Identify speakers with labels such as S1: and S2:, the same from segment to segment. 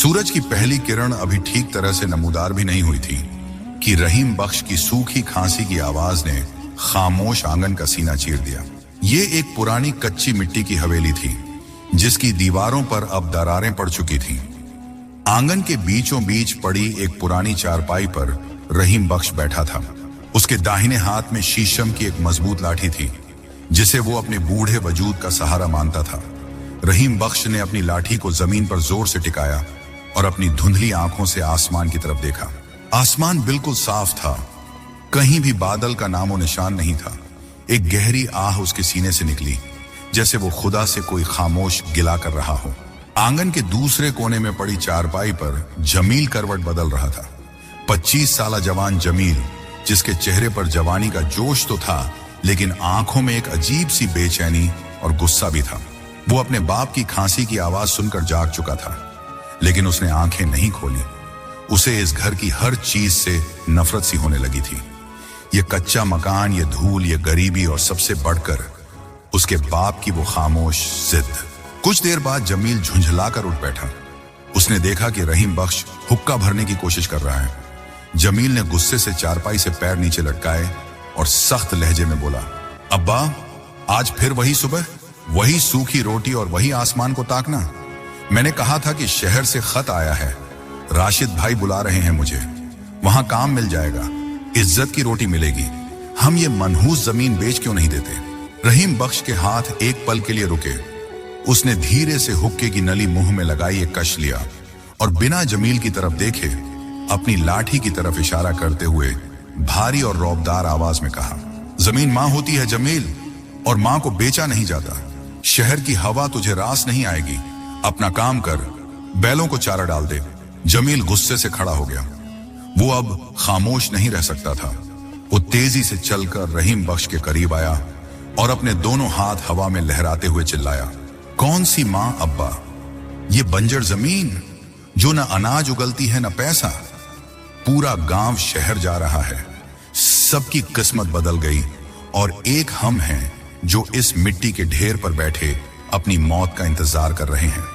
S1: सूरज की पहली किरण अभी ठीक तरह से नमूदार भी नहीं हुई थी कि रहीम बख्श की सूखी खांसी की आवाज ने खामोश आंगन का सीना चीर दिया। ये एक पुरानी कच्ची मिट्टी की हवेली थी जिसकी दीवारों पर अब दरारें पड़ चुकी थीं। आंगन के बीचों बीच पड़ी एक पुरानी चारपाई पर रहीम बख्श बैठा था। उसके दाहिने हाथ में शीशम की एक मजबूत लाठी थी जिसे वो अपने बूढ़े वजूद का सहारा मानता था। रहीम बख्श ने अपनी लाठी को जमीन पर जोर से टिकाया और अपनी धुंधली आंखों से आसमान की तरफ देखा। आसमान बिल्कुल साफ था, कहीं भी बादल का नामो निशान नहीं था। एक गहरी आह उसके सीने से निकली जैसे वो खुदा से कोई खामोश गिला कर रहा हो। आंगन के दूसरे कोने में पड़ी चारपाई पर जमील करवट बदल रहा था। 25 साला जवान जमील, जिसके चेहरे पर जवानी का जोश तो था लेकिन आंखों में एक अजीब सी बेचैनी और गुस्सा भी था। वो अपने बाप की खांसी की आवाज सुनकर जाग चुका था लेकिन उसने आंखें नहीं खोली। उसे इस घर की हर चीज से नफरत सी होने लगी थी। ये कच्चा मकान, ये धूल, ये गरीबी और सबसे बढ़कर उसके बाप की वो खामोश जिद। कुछ देर बाद जमील झुंझलाकर उठ बैठा। उसने देखा कि रहीम बख्श हुक्का भरने की कोशिश कर रहा है। जमील ने गुस्से से चारपाई से पैर नीचे लटकाए और सख्त लहजे में बोला, अब्बा, आज फिर वही सुबह, वही सूखी रोटी और वही आसमान को ताकना। मैंने कहा था कि शहर से खत आया है, राशिद भाई बुला रहे हैं मुझे, वहां काम मिल जाएगा, इज्जत की रोटी मिलेगी। हम ये मनहूस जमीन बेच क्यों नहीं देते? रहीम बख्श के हाथ एक पल के लिए रुके। उसने धीरे से हुक्के की नली मुंह में लगाई, एक कश लिया और बिना जमील की तरफ देखे अपनी लाठी की तरफ इशारा करते हुए भारी और रौबदार आवाज में कहा, जमीन मां होती है जमील, और मां को बेचा नहीं जाता। शहर की हवा तुझे रास नहीं आएगी। अपना काम कर, बैलों को चारा डाल दे। जमील गुस्से से खड़ा हो गया। वो अब खामोश नहीं रह सकता था। वो तेजी से चलकर रहीम बख्श के करीब आया और अपने दोनों हाथ हवा में लहराते हुए चिल्लाया, कौन सी मां अब्बा? ये बंजर जमीन जो न अनाज उगलती है न पैसा। पूरा गांव शहर जा रहा है, सबकी किस्मत बदल गई और एक हम हैं जो इस मिट्टी के ढेर पर बैठे अपनी मौत का इंतजार कर रहे हैं।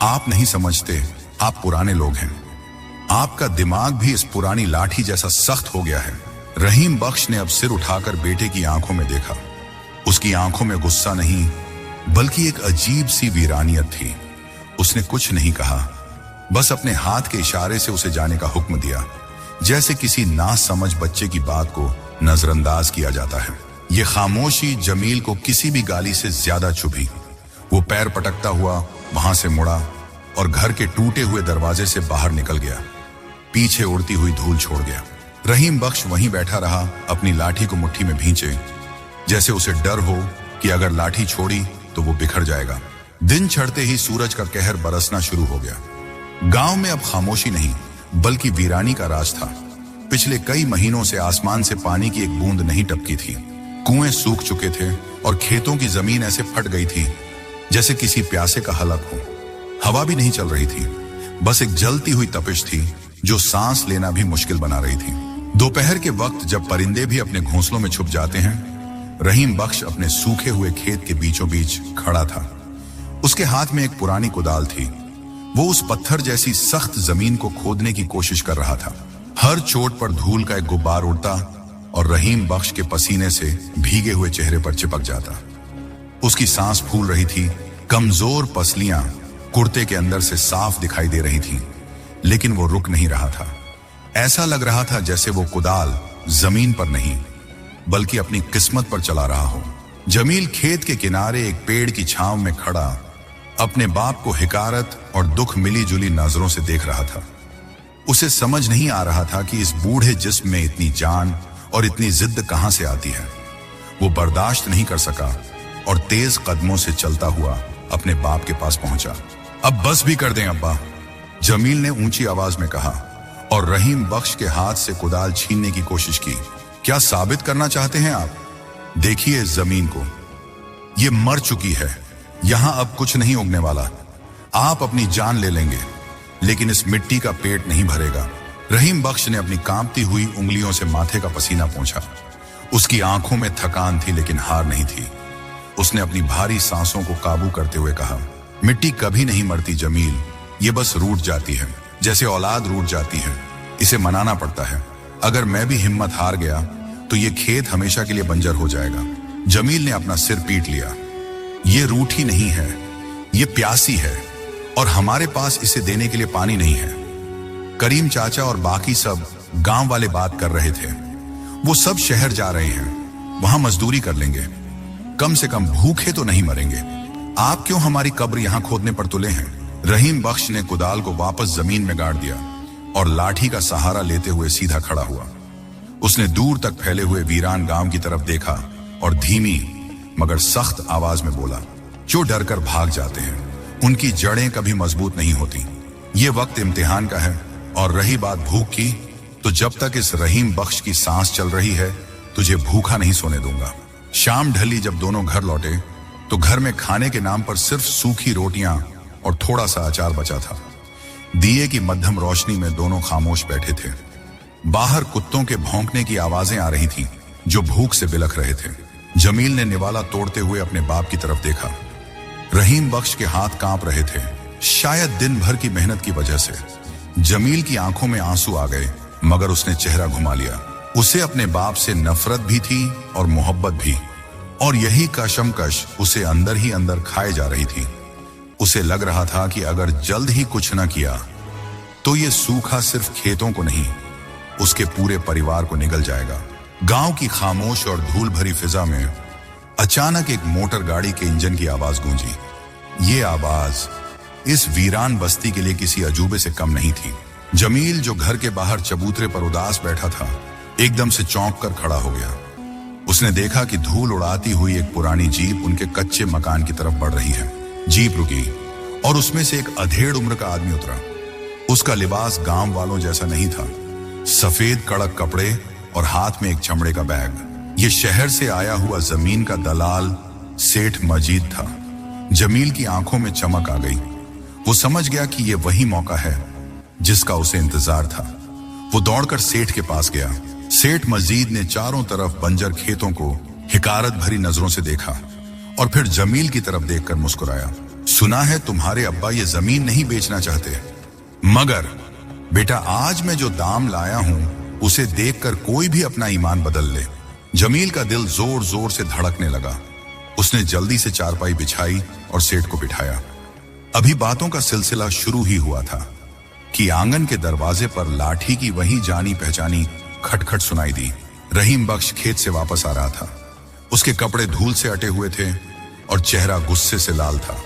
S1: आप नहीं समझते, आप पुराने लोग हैं। आपका दिमाग भी इस पुरानी लाठी जैसा सख्त हो गया है। रहीम बख्श ने अब सिर उठाकर बेटे की आंखों में देखा। उसकी आंखों में गुस्सा नहीं बल्कि एक अजीब सी वीरानियत थी। उसने कुछ नहीं कहा, बस अपने हाथ के इशारे से उसे जाने का हुक्म दिया, जैसे किसी नासमझ बच्चे की बात को नजरअंदाज किया जाता है। ये खामोशी जमील को किसी भी गाली से ज्यादा चुभी। वो पैर पटकता हुआ वहां से मुड़ा और घर के टूटे हुए दरवाजे से बाहर निकल गया। पीछे उड़ती हुई धूल छोड़ गया। रहीम बख्श वहीं बैठा रहा, अपनी लाठी को मुट्ठी में भींचे, जैसे उसे डर हो कि अगर लाठी छोड़ी तो वो बिखर जाएगा। दिन चढ़ते ही सूरज का कहर बरसना शुरू हो गया। गांव में अब खामोशी नहीं बल्कि वीरानी का राज था। पिछले कई महीनों से आसमान से पानी की एक बूंद नहीं टपकी थी। कुएं सूख चुके थे और खेतों की जमीन ऐसे फट गई थी जैसे किसी प्यासे का हलक हो। हवा भी नहीं चल रही थी, बस एक जलती हुई तपिश थी जो सांस लेना भी मुश्किल बना रही थी। दोपहर के वक्त जब परिंदे भी अपने घोंसलों में छुप जाते हैं, रहीम बख्श अपने सूखे हुए खेत के बीचों बीच खड़ा था। उसके हाथ में एक पुरानी कुदाल थी। वो उस पत्थर जैसी सख्त जमीन को खोदने की कोशिश कर रहा था। हर चोट पर धूल का एक गुब्बार उड़ता और रहीम बख्श के पसीने से भीगे हुए चेहरे पर चिपक जाता। उसकी सांस फूल रही थी, कमजोर पसलियां कुर्ते के अंदर से साफ दिखाई दे रही थीं, लेकिन वो रुक नहीं रहा था। ऐसा लग रहा था जैसे वो कुदाल जमीन पर नहीं बल्कि अपनी किस्मत पर चला रहा हो। जमील खेत के किनारे एक पेड़ की छांव में खड़ा अपने बाप को हिकारत और दुख मिली जुली नजरों से देख रहा था। उसे समझ नहीं आ रहा था कि इस बूढ़े जिस्म में इतनी जान और इतनी जिद्द कहां से आती है। वो बर्दाश्त नहीं कर सका और तेज कदमों से चलता हुआ अपने बाप के पास पहुंचा। अब बस भी कर दें अब्बा, जमील ने ऊंची आवाज में कहा और रहीम बख्श के हाथ से कुदाल छीनने की कोशिश की। क्या साबित करना चाहते हैं आप? देखिए इस जमीन को, ये मर चुकी है, यहां अब कुछ नहीं उगने वाला। आप अपनी जान ले लेंगे लेकिन इस मिट्टी का पेट नहीं भरेगा। रहीम बख्श ने अपनी कांपती हुई उंगलियों से माथे का पसीना पोंछा। उसकी आंखों में थकान थी लेकिन हार नहीं थी। उसने अपनी भारी सांसों को काबू करते हुए कहा, मिट्टी कभी नहीं मरती जमील, ये बस रूठ जाती है, जैसे औलाद रूठ जाती है। इसे मनाना पड़ता है। अगर मैं भी हिम्मत हार गया तो ये खेत हमेशा के लिए बंजर हो जाएगा। जमील ने अपना सिर पीट लिया। ये रूठी नहीं है, ये प्यासी है, और हमारे पास इसे देने के लिए पानी नहीं है। करीम चाचा और बाकी सब गांव वाले बात कर रहे थे। वो सब शहर जा रहे हैं, वहां मजदूरी कर लेंगे, कम से कम भूखे तो नहीं मरेंगे। आप क्यों हमारी कब्र यहां खोदने पर तुले हैं? रहीम बख्श ने कुदाल को वापस जमीन में गाड़ दिया और लाठी का सहारा लेते हुए सीधा खड़ा हुआ। उसने दूर तक फैले हुए वीरान गांव की तरफ देखा और धीमी मगर सख्त आवाज में बोला, जो डरकर भाग जाते हैं उनकी जड़ें कभी मजबूत नहीं होती। ये वक्त इम्तिहान का है, और रही बात भूख की, तो जब तक इस रहीम बख्श की सांस चल रही है तुझे भूखा नहीं सोने दूंगा। शाम ढली जब दोनों घर लौटे तो घर में खाने के नाम पर सिर्फ सूखी रोटियां और थोड़ा सा अचार बचा था। दिए की मध्यम रोशनी में दोनों खामोश बैठे थे। बाहर कुत्तों के भौंकने की आवाजें आ रही थीं, जो भूख से बिलख रहे थे। जमील ने निवाला तोड़ते हुए अपने बाप की तरफ देखा। रहीम बख्श के हाथ कांप रहे थे, शायद दिन भर की मेहनत की वजह से। जमील की आंखों में आंसू आ गए, मगर उसने चेहरा घुमा लिया। उसे अपने बाप से नफरत भी थी और मोहब्बत भी, और यही कशमकश उसे अंदर ही अंदर खाए जा रही थी। उसे लग रहा था कि अगर जल्द ही कुछ न किया तो ये सूखा सिर्फ खेतों को नहीं, उसके पूरे परिवार को निगल जाएगा। गांव की खामोश और धूल भरी फिजा में अचानक एक मोटर गाड़ी के इंजन की आवाज गूंजी। ये आवाज इस वीरान बस्ती के लिए किसी अजूबे से कम नहीं थी। जमील, जो घर के बाहर चबूतरे पर उदास बैठा था, एकदम से चौंक कर खड़ा हो गया। उसने देखा कि धूल उड़ाती हुई एक पुरानी जीप उनके कच्चे मकान की तरफ बढ़ रही है। जीप रुकी और उसमें से एक अधेड़ उम्र का आदमी उतरा। उसका लिबास गांव वालों जैसा नहीं था, सफेद कड़क कपड़े और हाथ में एक चमड़े का बैग। ये शहर से आया हुआ जमीन का दलाल सेठ मजीद था। जमील की आंखों में चमक आ गई। वो समझ गया कि यह वही मौका है जिसका उसे इंतजार था। वो दौड़कर सेठ के पास गया। सेठ मजीद ने चारों तरफ बंजर खेतों को हिकारत भरी नजरों से देखा और फिर जमील की तरफ देखकर मुस्कुराया। सुना है तुम्हारे अब्बा ये जमीन नहीं बेचना चाहते, मगर बेटा आज मैं जो दाम लाया हूं उसे देखकर कोई भी अपना ईमान बदल ले। जमील का दिल जोर जोर से धड़कने लगा। उसने जल्दी से चारपाई बिछाई और सेठ को बिठाया। अभी बातों का सिलसिला शुरू ही हुआ था कि आंगन के दरवाजे पर लाठी की वही जानी पहचानी खटखट सुनाई दी। रहीम बख्श खेत से वापस आ रहा था। उसके कपड़े धूल से अटे हुए थे और चेहरा गुस्से से लाल था।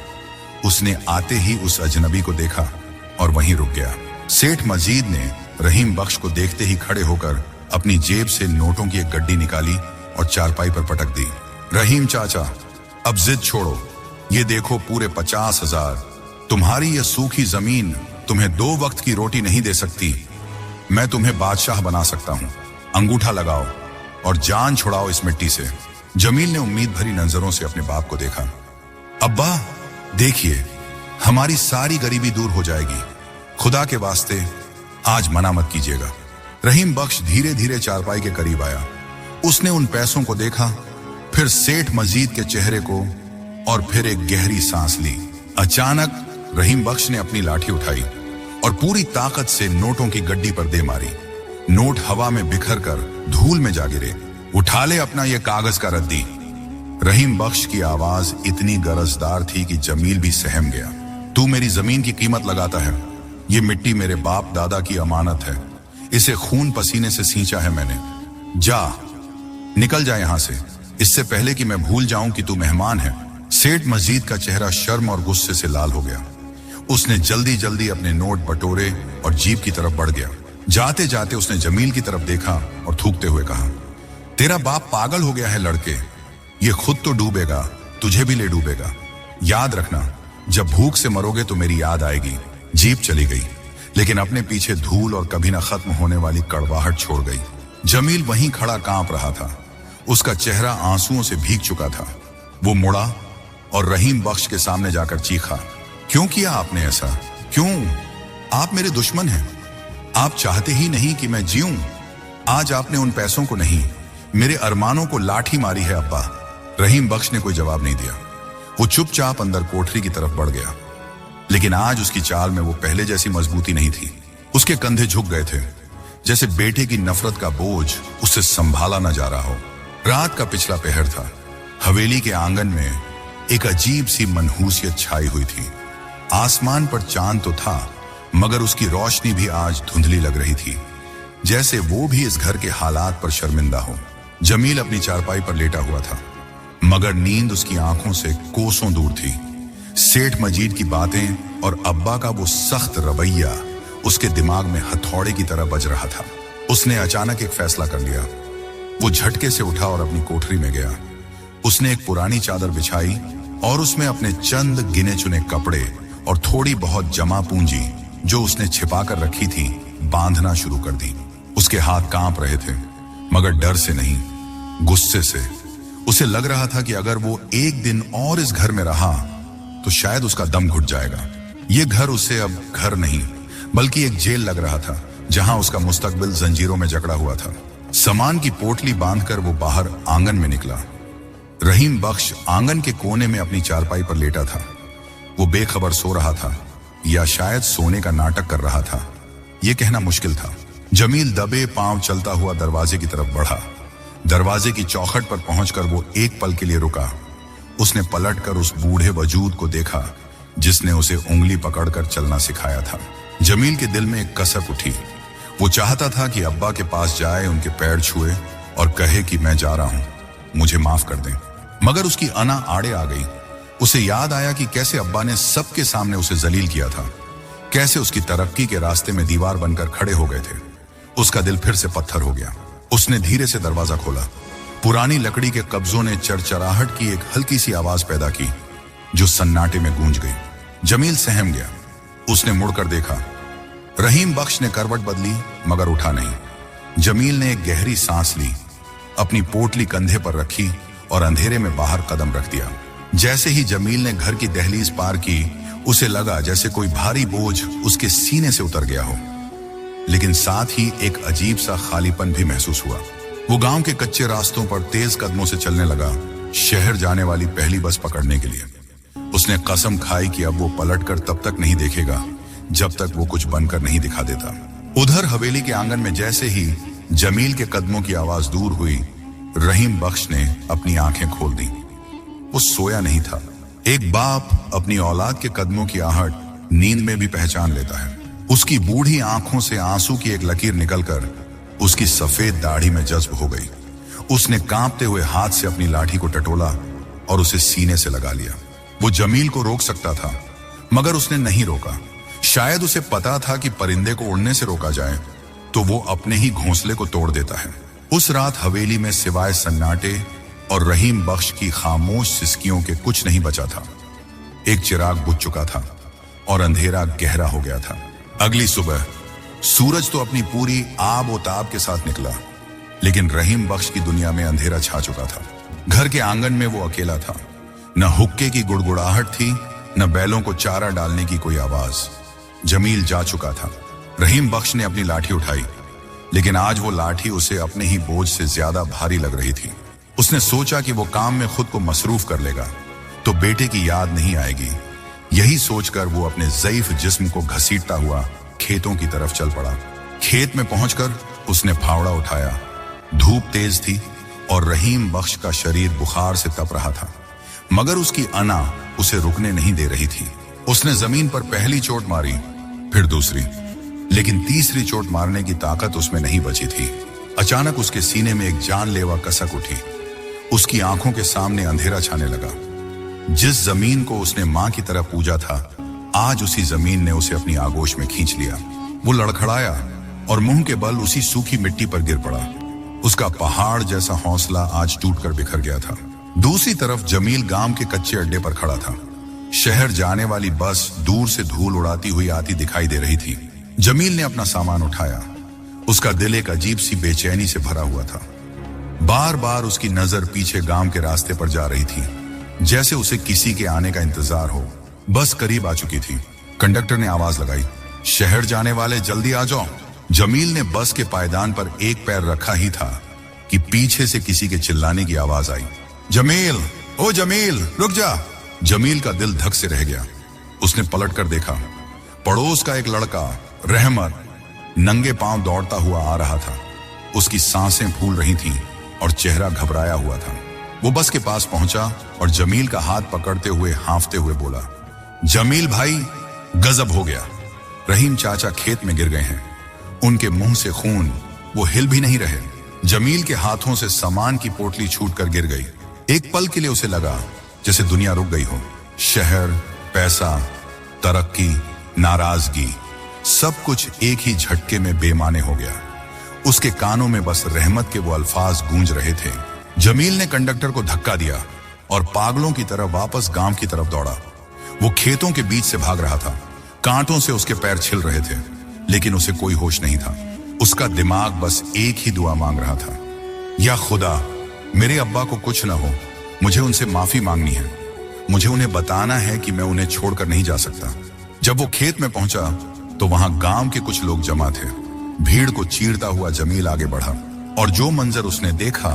S1: उसने आते ही उस अजनबी को देखा और वहीं रुक गया। सेठ मजीद ने रहीम बख्श को देखते ही खड़े होकर अपनी जेब से नोटों की एक गड्डी निकाली और चारपाई पर पटक दी। रहीम चाचा, अब जिद छोड़ो, ये देखो पूरे 50,000। तुम्हारी ये सूखी जमीन तुम्हें 2 वक्त की रोटी नहीं दे सकती। मैं तुम्हें बादशाह बना सकता हूं। अंगूठा लगाओ और जान छुड़ाओ इस मिट्टी से। जमील ने उम्मीद भरी नजरों से अपने बाप को देखा। अब्बा देखिए, हमारी सारी गरीबी दूर हो जाएगी। खुदा के वास्ते आज मना मत कीजिएगा। रहीम बख्श धीरे धीरे चारपाई के करीब आया। उसने उन पैसों को देखा, फिर सेठ मजीद के चेहरे को, और फिर एक गहरी सांस ली। अचानक रहीम बख्श ने अपनी लाठी उठाई और पूरी ताकत से नोटों की गड्डी पर दे मारी। नोट हवा में बिखर कर धूल में जा गिरे। उठा ले अपना ये कागज का रद्दी। रहीम बख्श की आवाज इतनी गरजदार थी कि जमील भी सहम गया। तू मेरी जमीन की कीमत लगाता है। ये मिट्टी मेरे बाप दादा की अमानत है। इसे खून पसीने से सींचा है मैंने। जा, निकल जा यहां से, इससे पहले कि मैं भूल जाऊं कि तू मेहमान है। सेठ मजीद का चेहरा शर्म और गुस्से से लाल हो गया। उसने जल्दी जल्दी अपने नोट बटोरे और जीप की तरफ बढ़ गया। जाते जाते उसने जमील की तरफ देखा और थूकते हुए कहा, तेरा बाप पागल हो गया है लड़के। ये खुद तो डूबेगा, तुझे भी ले डूबेगा। याद रखना, जब भूख से मरोगे तो मेरी याद आएगी। जीप चली गई, लेकिन अपने पीछे धूल और कभी ना खत्म होने वाली कड़वाहट छोड़ गई। जमील वहीं खड़ा कांप रहा था। उसका चेहरा आंसुओं से भीग चुका था। वो मुड़ा और रहीम बख्श के सामने जाकर चीखा, क्यों किया आपने ऐसा? क्यों? आप मेरे दुश्मन हैं। आप चाहते ही नहीं कि मैं जीऊं। आज आपने उन पैसों को नहीं, मेरे अरमानों को लाठी मारी है अब्बा। रहीम बख्श ने कोई जवाब नहीं दिया। वो चुपचाप अंदर कोठरी की तरफ बढ़ गया। लेकिन आज उसकी चाल में वो पहले जैसी मजबूती नहीं थी। उसके कंधे झुक गए थे, जैसे बेटे की नफरत का बोझ उससे संभाला न जा रहा हो। रात का पिछला पहर था। हवेली के आंगन में एक अजीब सी मनहूसियत छाई हुई थी। आसमान पर चांद तो था, मगर उसकी रोशनी भी आज धुंधली लग रही थी, जैसे वो भी इस घर के हालात पर शर्मिंदा हो। जमील अपनी चारपाई पर लेटा हुआ था, मगर नींद उसकी आंखों से कोसों दूर थी। सेठ मजीद की बातें और अब्बा का वो सख्त रवैया उसके दिमाग में हथौड़े की तरह बज रहा था। उसने अचानक एक फैसला कर लिया। वो झटके से उठा और अपनी कोठरी में गया। उसने एक पुरानी चादर बिछाई और उसमें अपने चंद गिने चुने कपड़े और थोड़ी बहुत जमा पूंजी जो उसने छिपा कर रखी थी बांधना शुरू कर दी। उसके हाथ कांप रहे थे, मगर डर से नहीं, गुस्से से। उसे लग रहा था कि अगर वो एक दिन और इस घर में रहा तो शायद उसका दम घुट जाएगा। ये घर उसे अब घर नहीं बल्कि एक जेल लग रहा था, जहां उसका मुस्तकबिल जंजीरों में जकड़ा हुआ था। सामान की पोटली बांधकर वो बाहर आंगन में निकला। रहीम बख्श आंगन के कोने में अपनी चारपाई पर लेटा था। वो बेखबर सो रहा था या शायद सोने का नाटक कर रहा था, यह कहना मुश्किल था। जमील दबे पांव चलता हुआ दरवाजे की तरफ बढ़ा। दरवाजे की चौखट पर पहुंचकर वो एक पल के लिए रुका। उसने पलटकर उस बूढ़े वजूद को देखा जिसने उसे उंगली पकड़कर चलना सिखाया था। जमील के दिल में एक कसक उठी। वो चाहता था कि अब्बा के पास जाए, उनके पैर छुए और कहे कि मैं जा रहा हूं, मुझे माफ कर दें। मगर उसकी अना आड़े आ गई। उसे याद आया कि कैसे अब्बा ने सबके सामने उसे जलील किया था, कैसे उसकी तरक्की के रास्ते में दीवार बनकर खड़े हो गए थे। उसका दिल फिर से पत्थर हो गया। उसने धीरे से दरवाजा खोला। पुरानी लकड़ी के कब्जों ने चरचराहट की एक हल्की सी आवाज पैदा की जो सन्नाटे में गूंज गई। जमील सहम गया। उसने मुड़कर देखा। रहीम बख्श ने करवट बदली, मगर उठा नहीं। जमील ने एक गहरी सांस ली, अपनी पोटली कंधे पर रखी और अंधेरे में बाहर कदम रख दिया। जैसे ही जमील ने घर की दहलीज पार की, उसे लगा जैसे कोई भारी बोझ उसके सीने से उतर गया हो, लेकिन साथ ही एक अजीब सा खालीपन भी महसूस हुआ। वो गांव के कच्चे रास्तों पर तेज कदमों से चलने लगा, शहर जाने वाली पहली बस पकड़ने के लिए। उसने कसम खाई कि अब वो पलटकर तब तक नहीं देखेगा जब तक वो कुछ बनकर नहीं दिखा देता। उधर हवेली के आंगन में जैसे ही जमील के कदमों की आवाज दूर हुई, रहीम बख्श ने अपनी आंखें खोल दी। वो सोया नहीं था। एक बाप अपनी औलाद के कदमों की आहट नींद में भी पहचान लेता है। उसकी बूढ़ी आंखों से आंसू की एक लकीर निकलकर उसकी सफेद दाढ़ी में जज्ब हो गई। उसने कांपते हुए हाथ से अपनी लाठी को टटोला और उसे सीने से लगा लिया। वो जमील को रोक सकता था, मगर उसने नहीं रोका। शायद उसे पता था कि परिंदे को उड़ने से रोका जाए तो वो अपने ही घोंसले को तोड़ देता है। उस रात हवेली में सिवाय सन्नाटे और रहीम बख्श की खामोश सिसकियों के कुछ नहीं बचा था। एक चिराग बुझ चुका था और अंधेरा गहरा हो गया था। अगली सुबह सूरज तो अपनी पूरी आब और ताब के साथ निकला, लेकिन रहीम बख्श की दुनिया में अंधेरा छा चुका था। घर के आंगन में वो अकेला था। न हुक्के की गुड़गुड़ाहट थी, न बैलों को चारा डालने की कोई आवाज। जमील जा चुका था। रहीम बख्श ने अपनी लाठी उठाई, लेकिन आज वो लाठी उसे अपने ही बोझ से ज्यादा भारी लग रही थी। उसने सोचा कि वो काम में खुद को मसरूफ कर लेगा तो बेटे की याद नहीं आएगी। यही सोचकर वो अपने ज़ईफ जिस्म को घसीटता हुआ खेतों की तरफ चल पड़ा। खेत में पहुंचकर उसने फावड़ा उठाया। धूप तेज थी और रहीम बख्श का शरीर बुखार से तप रहा था, मगर उसकी अना उसे रुकने नहीं दे रही थी। उसने जमीन पर पहली चोट मारी, फिर दूसरी, लेकिन तीसरी चोट मारने की ताकत उसमें नहीं बची थी। अचानक उसके सीने में एक जानलेवा कसक उठी। उसकी आंखों के सामने अंधेरा छाने लगा। जिस जमीन को उसने मां की तरह पूजा था, आज उसी जमीन ने उसे अपनी आगोश में खींच लिया। वो लड़खड़ाया और मुंह के बल उसी सूखी मिट्टी पर गिर पड़ा। उसका पहाड़ जैसा हौसला आज टूटकर बिखर गया था। दूसरी तरफ जमील गांव के कच्चे अड्डे पर खड़ा था। शहर जाने वाली बस दूर से धूल उड़ाती हुई आती दिखाई दे रही थी। जमील ने अपना सामान उठाया। उसका दिल एक अजीब सी बेचैनी से भरा हुआ था। बार बार उसकी नजर पीछे गांव के रास्ते पर जा रही थी, जैसे उसे किसी के आने का इंतजार हो। बस करीब आ चुकी थी। कंडक्टर ने आवाज लगाई, शहर जाने वाले जल्दी आ जाओ। जमील ने बस के पायदान पर एक पैर रखा ही था कि पीछे से किसी के चिल्लाने की आवाज आई, जमील, ओ जमील, रुक जा। जमील का दिल धक से रह गया। उसने पलट कर देखा। पड़ोस का एक लड़का रहमत नंगे पांव दौड़ता हुआ आ रहा था। उसकी सांसें फूल रही थीं और चेहरा घबराया हुआ था। वो बस के पास पहुंचा और जमील का हाथ पकड़ते हुए हांफते हुए बोला, जमील भाई, गजब हो गया। रहीम चाचा खेत में गिर गए हैं। उनके मुंह से खून, वो हिल भी नहीं रहे। जमील के हाथों से सामान की पोटली छूटकर गिर गई। एक पल के लिए उसे लगा जैसे दुनिया रुक गई हो। शहर, पैसा, तरक्की, नाराजगी, सब कुछ एक ही झटके में बेमाने हो गया। उसके कानों में बस रहमत के वो अल्फाज गूंज रहे थे। जमील ने कंडक्टर को धक्का दिया और पागलों की तरह वापस गांव की तरफ दौड़ा। वो खेतों के बीच से भाग रहा था। कांटों से उसके पैर छिल रहे थे, लेकिन उसे कोई होश नहीं था। उसका दिमाग बस एक ही दुआ मांग रहा था, या खुदा, मेरे अब्बा को कुछ न हो, मुझे उनसे माफी मांगनी है। मुझे उन्हें बताना है कि मैं उन्हें छोड़कर नहीं जा सकता। जब वो खेत में पहुंचा तो वहां गांव के कुछ लोग जमा थे। भीड़ को चीरता हुआ जमील आगे बढ़ा और जो मंजर उसने देखा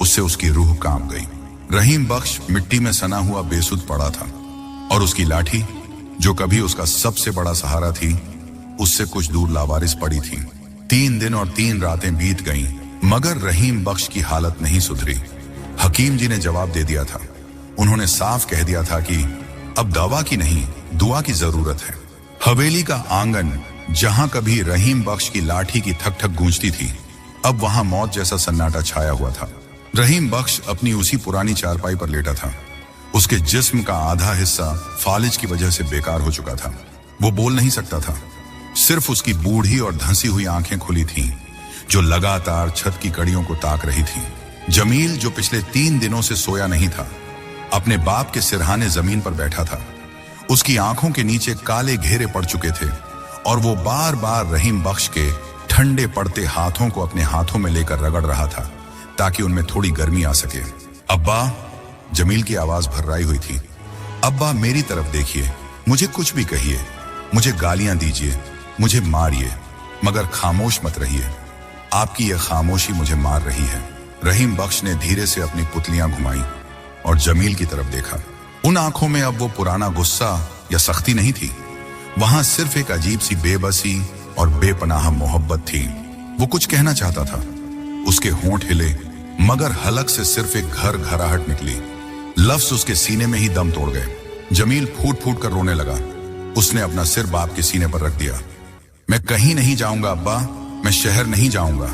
S1: उससे उसकी रूह कांप गई। रहीम बख्श मिट्टी में सना हुआ बेसुध पड़ा था और उसकी लाठी, जो कभी उसका सबसे बड़ा सहारा थी, उससे कुछ दूर लावारिस पड़ी थी। 3 दिन और 3 रातें बीत गईं, मगर रहीम बख्श की हालत नहीं सुधरी। हकीम जी ने जवाब दे दिया था। उन्होंने साफ कह दिया था कि अब दवा की नहीं, दुआ की जरूरत है। हवेली का आंगन, जहां कभी रहीम बख्श की लाठी की ठक ठक गूंजती थी, अब वहां मौत जैसा सन्नाटा छाया हुआ था। रहीम बख्श अपनी उसी पुरानी चारपाई पर लेटा था। उसके जिस्म का आधा हिस्सा फालिज की वजह से बेकार हो चुका था। वो बोल नहीं सकता था। सिर्फ उसकी बूढ़ी और धंसी हुई आंखें खुली थीं, जो लगातार छत की कड़ियों को ताक रही थीं। जमील, जो पिछले 3 दिनों से सोया नहीं था, अपने बाप के सिरहाने जमीन पर बैठा था। उसकी आंखों के नीचे काले घेरे पड़ चुके थे और वो बार बार रहीम बख्श के ठंडे पड़ते हाथों को अपने हाथों में लेकर रगड़ रहा था ताकि उनमें थोड़ी गर्मी आ सके। अब्बा, जमील की आवाज भर्राई हुई थी। अब्बा, मेरी तरफ देखिए, मुझे कुछ भी कहिए, मुझे गालियां दीजिए, मुझे मारिए, मगर खामोश मत रहिए। आपकी यह खामोशी मुझे मार रही है। रहीम बख्श ने धीरे से अपनी पुतलियां घुमाई और जमील की तरफ देखा। उन आंखों में अब वो पुराना गुस्सा या सख्ती नहीं थी। वहां सिर्फ एक अजीब सी बेबसी और बेपनाह मोहब्बत थी। वो कुछ कहना चाहता था। उसके होंठ हिले, मगर हलक से सिर्फ एक घर घराहट निकली। लफ्ज उसके सीने में ही दम तोड़ गए। जमील फूट फूट कर रोने लगा। उसने अपना सिर बाप के सीने पर रख दिया। मैं कहीं नहीं जाऊंगा अब्बा, मैं शहर नहीं जाऊंगा,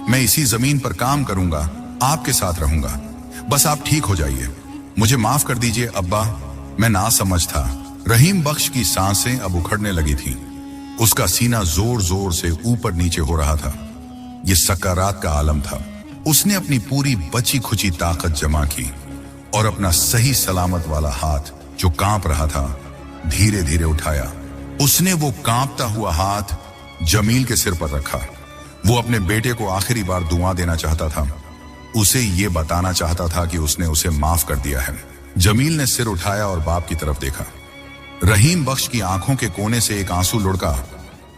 S1: मैं इसी जमीन पर काम करूंगा, आपके साथ रहूंगा, बस आप ठीक हो जाइए। मुझे माफ कर दीजिए अब्बा, मैं नासमझ था। रहीम बख्श की सांसें अब उखड़ने लगी थीं। उसका सीना जोर जोर से ऊपर नीचे हो रहा था। यह सकरात का आलम था। उसने अपनी पूरी बची खुची ताकत जमा की और अपना सही सलामत वाला हाथ, जो कांप रहा था, धीरे धीरे उठाया। उसने वो कांपता हुआ हाथ जमील के सिर पर रखा। वो अपने बेटे को आखिरी बार दुआ देना चाहता था। उसे ये बताना चाहता था कि उसने उसे माफ कर दिया है। जमील ने सिर उठाया और बाप की तरफ देखा। रहीम बख्श की आंखों के कोने से एक आंसू लुढ़का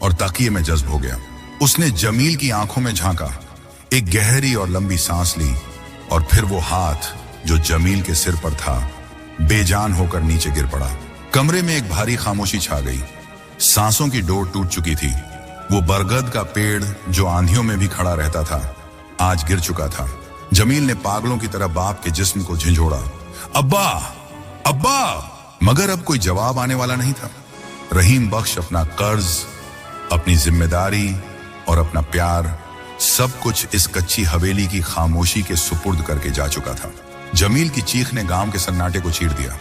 S1: और तकिए में जज्ब हो गया। उसने जमील की आंखों में झांका, एक गहरी और लंबी सांस ली और फिर वो हाथ जो जमील के सिर पर था बेजान होकर नीचे गिर पड़ा। कमरे में एक भारी खामोशी छा गई। सांसों की डोर टूट चुकी थी। वो बरगद का पेड़ जो आंधियों में भी खड़ा रहता था, आज गिर चुका था। जमील ने पागलों की तरह बाप के जिस्म को झंझोड़ा, अब्बा, अब्बा, मगर अब कोई जवाब आने वाला नहीं था। रहीम बख्श अपना कर्ज, अपनी जिम्मेदारी और अपना प्यार, सब कुछ इस कच्ची हवेली की खामोशी के सुपुर्द करके जा चुका था। जमील की चीख ने गांव के सन्नाटे को चीर दिया,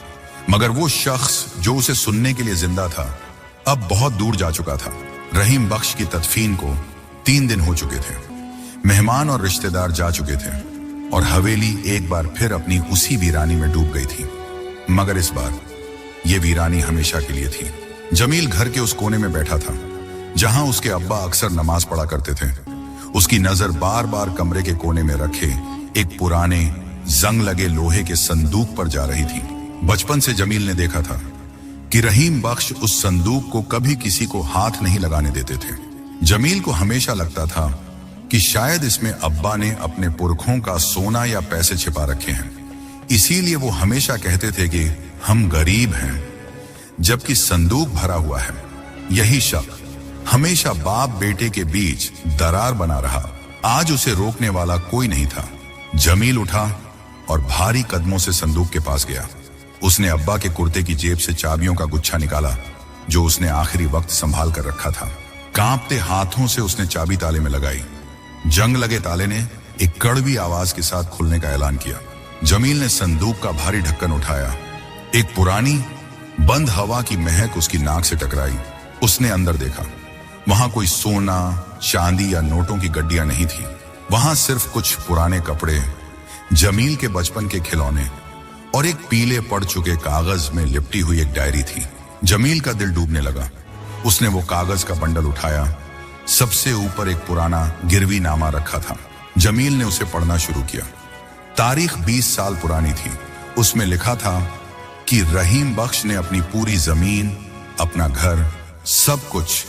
S1: मगर वो शख्स जो उसे सुनने के लिए जिंदा था, अब बहुत दूर जा चुका था। रहीम बख्श की तदफीन को 3 दिन हो चुके थे। मेहमान और रिश्तेदार जा चुके थे और हवेली एक बार फिर अपनी उसी वीरानी में डूब गई थी। मगर इस बार ये वीरानी हमेशा के लिए थी। जमील घर के उस कोने में बैठा था जहां उसके अब्बा अक्सर नमाज पढ़ा करते थे। उसकी नजर बार बार कमरे के कोने में रखे एक पुराने जंग लगे लोहे के संदूक पर जा रही थी। बचपन से जमील ने देखा था कि रहीम बख्श उस संदूक को कभी किसी को हाथ नहीं लगाने देते थे। जमील को हमेशा लगता था कि शायद इसमें अब्बा ने अपने पुरखों का सोना या पैसे छिपा रखे हैं। इसीलिए वो हमेशा कहते थे कि हम गरीब हैं, जबकि संदूक भरा हुआ है। यही शक हमेशा बाप बेटे के बीच दरार बना रहा। आज उसे रोकने वाला कोई नहीं था। जमील उठा और भारी कदमों से संदूक के पास गया। उसने अब्बा के कुर्ते की जेब से चाबियों का गुच्छा निकाला जो उसने आखिरी वक्त संभाल कर रखा था। कांपते हाथों से उसने चाबी ताले में लगाई। जंग लगे ताले ने एक कड़वी आवाज के साथ खुलने का ऐलान किया। जमील ने संदूक का भारी ढक्कन उठाया। एक पुरानी बंद हवा की महक उसकी नाक से टकराई। उसने अंदर देखा। वहां कोई सोना, चांदी या नोटों की गड्डियां नहीं थी। वहां सिर्फ कुछ पुराने कपड़े, जमील के बचपन के खिलौने और एक पीले पड़ चुके कागज में लिपटी हुई एक डायरी थी। जमील का दिल डूबने लगा। उसने वो कागज का बंडल उठाया। सबसे ऊपर एक पुराना गिरवी नामा रखा था। जमील ने उसे पढ़ना शुरू किया। तारीख 20 साल पुरानी थी। उसमें लिखा था कि रहीम बख्श ने अपनी पूरी जमीन, अपना घर, सब कुछ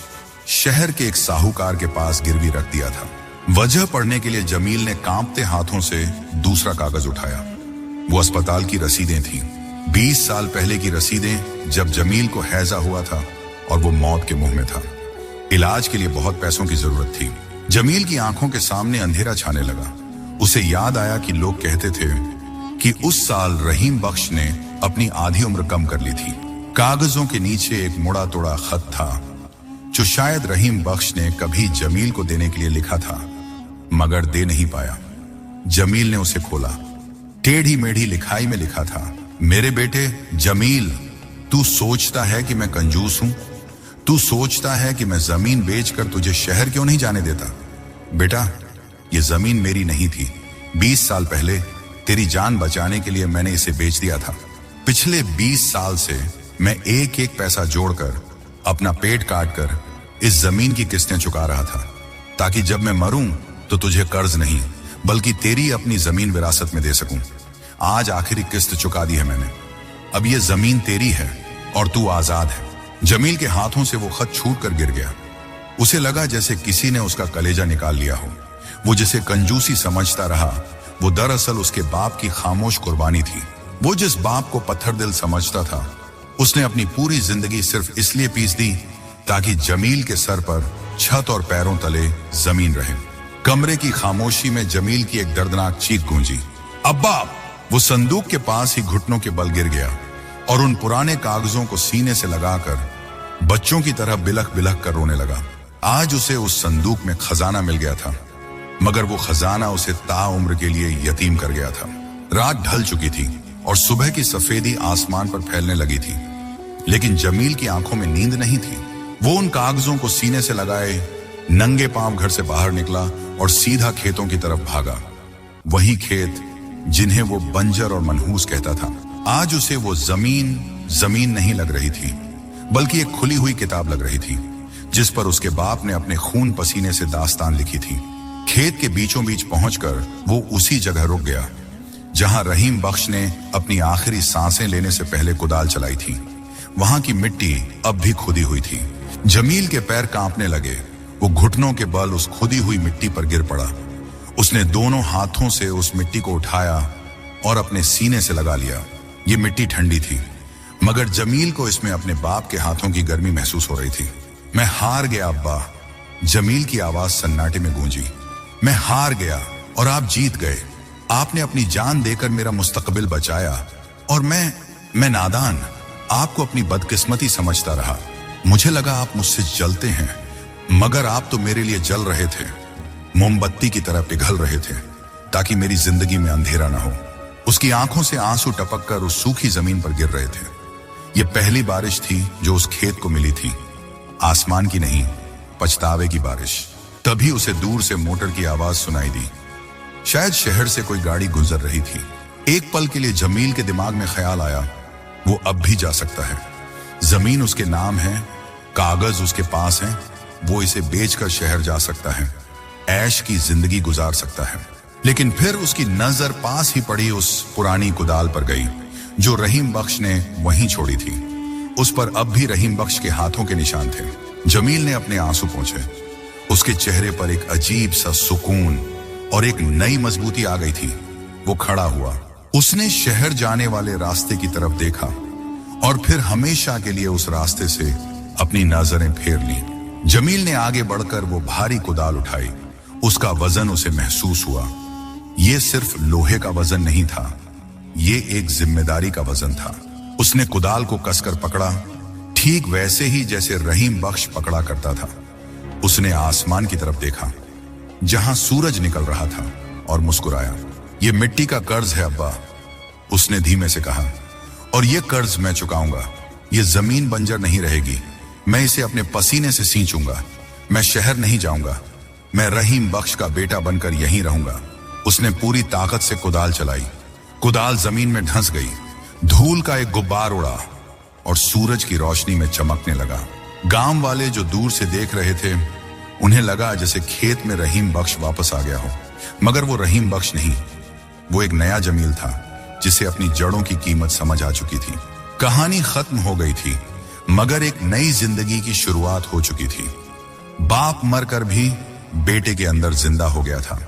S1: शहर के एक साहूकार के पास गिरवी रख दिया था। वजह पढ़ने के लिए जमील ने कांपते हाथों से दूसरा कागज उठाया। वो अस्पताल की रसीदें थीं। 20 साल पहले की रसीदें, जब जमील को हैजा हुआ था और वो मौत के मुंह में था। इलाज के लिए बहुत पैसों की जरूरत थी। जमील की आंखों के सामने अंधेरा छाने लगा। उसे याद आया कि लोग कहते थे कि उस साल रहीम बख्श ने अपनी आधी उम्र कम कर ली थी। कागजों के नीचे एक मुड़ा तोड़ा खत था जो शायद रहीम बख्श ने कभी जमील को देने के लिए लिखा था, मगर दे नहीं पाया। जमील ने उसे खोला। टेढ़ी मेढ़ी लिखाई में लिखा था, मेरे बेटे जमील, तू सोचता है कि मैं कंजूस हूं? तू सोचता है कि मैं जमीन बेचकर तुझे शहर क्यों नहीं जाने देता? बेटा, ये जमीन मेरी नहीं थी। 20 साल पहले तेरी जान बचाने के लिए मैंने इसे बेच दिया था। पिछले 20 साल से मैं एक एक पैसा जोड़कर, अपना पेट काटकर इस जमीन की किस्तें चुका रहा था, ताकि जब मैं मरूं तो तुझे कर्ज नहीं बल्कि तेरी अपनी जमीन विरासत में दे सकूं। आज आखिरी किस्त चुका दी है मैंने। अब ये जमीन तेरी है और तू आजाद है। जमील के हाथों से वो खत छूट कर गिर गया। उसे लगा जैसे किसी ने उसका कलेजा निकाल लिया हो। वो जिसे कंजूसी समझता रहा, वो दरअसल उसके बाप की खामोश कुर्बानी थी। वो जिस बाप को पत्थर दिल समझता था, उसने अपनी पूरी जिंदगी सिर्फ इसलिए पीस दी ताकि जमील के सर पर छत और पैरों तले जमीन रहे। कमरे की खामोशी में जमील की एक दर्दनाक चीख गूंजी, अब्बा! वो संदूक के पास ही घुटनों के बल गिर गया और उन पुराने कागजों को सीने से लगाकर बच्चों की तरह बिलख बिलख कर रोने लगा। आज उसे उस संदूक में खजाना मिल गया था, मगर वो खजाना उसे ताउम्र के लिए यतीम कर गया था। रात ढल चुकी थी और सुबह की सफेदी आसमान पर फैलने लगी थी, लेकिन जमील की आंखों में नींद नहीं थी। वो उन कागजों को सीने से लगाए नंगे पांव घर से बाहर निकला और सीधा खेतों की तरफ भागा। वही खेत जिन्हें वो बंजर और मनहूस कहता था। आज उसे वो जमीन नहीं लग रही थी, बल्कि एक खुली हुई किताब लग रही थी जिस पर उसके बाप ने अपने खून पसीने से दास्तान लिखी थी। खेत के बीचों बीच पहुंचकर वो उसी जगह रुक गया जहां रहीम बख्श ने अपनी आखिरी सांसें लेने से पहले कुदाल चलाई थी। वहां की मिट्टी अब भी खुदी हुई थी। जमील के पैर कांपने लगे। वो घुटनों के बल उस खुदी हुई मिट्टी पर गिर पड़ा। उसने दोनों हाथों से उस मिट्टी को उठाया और अपने सीने से लगा लिया। ये मिट्टी ठंडी थी, मगर जमील को इसमें अपने बाप के हाथों की गर्मी महसूस हो रही थी। मैं हार गया अब्बा, जमील की आवाज सन्नाटे में गूंजी। मैं हार गया और आप जीत गए। आपने अपनी जान देकर मेरा मुस्तकबिल बचाया और मैं नादान आपको अपनी बदकिस्मती समझता रहा। मुझे लगा आप मुझसे जलते हैं, मगर आप तो मेरे लिए जल रहे थे, मोमबत्ती की तरह पिघल रहे थे, ताकि मेरी जिंदगी में अंधेरा ना हो। उसकी आंखों से आंसू टपककर उस सूखी जमीन पर गिर रहे थे। यह पहली बारिश थी जो उस खेत को मिली थी, आसमान की नहीं, पछतावे की बारिश। तभी उसे दूर से मोटर की आवाज सुनाई दी। शायद शहर से कोई गाड़ी गुजर रही थी। एक पल के लिए जमील के दिमाग में ख्याल आया, वो अब भी जा सकता है। जमीन उसके नाम है, कागज उसके पास है, वो इसे बेचकर शहर जा सकता है, ऐश की जिंदगी गुजार सकता है। लेकिन फिर उसकी नजर पास ही पड़ी उस पुरानी कुदाल पर गई जो रहीम बख्श ने वहीं छोड़ी थी। उस पर अब भी रहीम बख्श के हाथों के निशान थे। जमील ने अपने आंसू पोंछे। उसके चेहरे पर एक अजीब सा सुकून और एक नई मजबूती आ गई थी। वो खड़ा हुआ। उसने शहर जाने वाले रास्ते की तरफ देखा और फिर हमेशा के लिए उस रास्ते से अपनी नजरें फेर ली। जमील ने आगे बढ़कर वो भारी कुदाल उठाई। उसका वजन उसे महसूस हुआ। ये सिर्फ लोहे का वजन नहीं था, ये एक जिम्मेदारी का वजन था। उसने कुदाल को कसकर पकड़ा, ठीक वैसे ही जैसे रहीम बख्श पकड़ा करता था। उसने आसमान की तरफ देखा जहां सूरज निकल रहा था और मुस्कुराया। ये मिट्टी का कर्ज है अब्बा, उसने धीमे से कहा, और ये कर्ज मैं चुकाऊंगा। ये जमीन बंजर नहीं रहेगी, मैं इसे अपने पसीने से सींचूंगा। मैं शहर नहीं जाऊंगा, मैं रहीम बख्श का बेटा बनकर यहीं रहूंगा। उसने पूरी ताकत से कुदाल चलाई। कुदाल जमीन में धंस गई, धूल का एक गुब्बार उड़ा और सूरज की रोशनी में चमकने लगा। गांव वाले जो दूर से देख रहे थे, उन्हें लगा जैसे खेत में रहीम बख्श वापस आ गया हो, मगर वो रहीम बख्श नहीं, वो एक नया जमील था जिसे अपनी जड़ों की कीमत समझ आ चुकी थी। कहानी खत्म हो गई थी, मगर एक नई जिंदगी की शुरुआत हो चुकी थी। बाप मरकर भी बेटे के अंदर जिंदा हो गया था।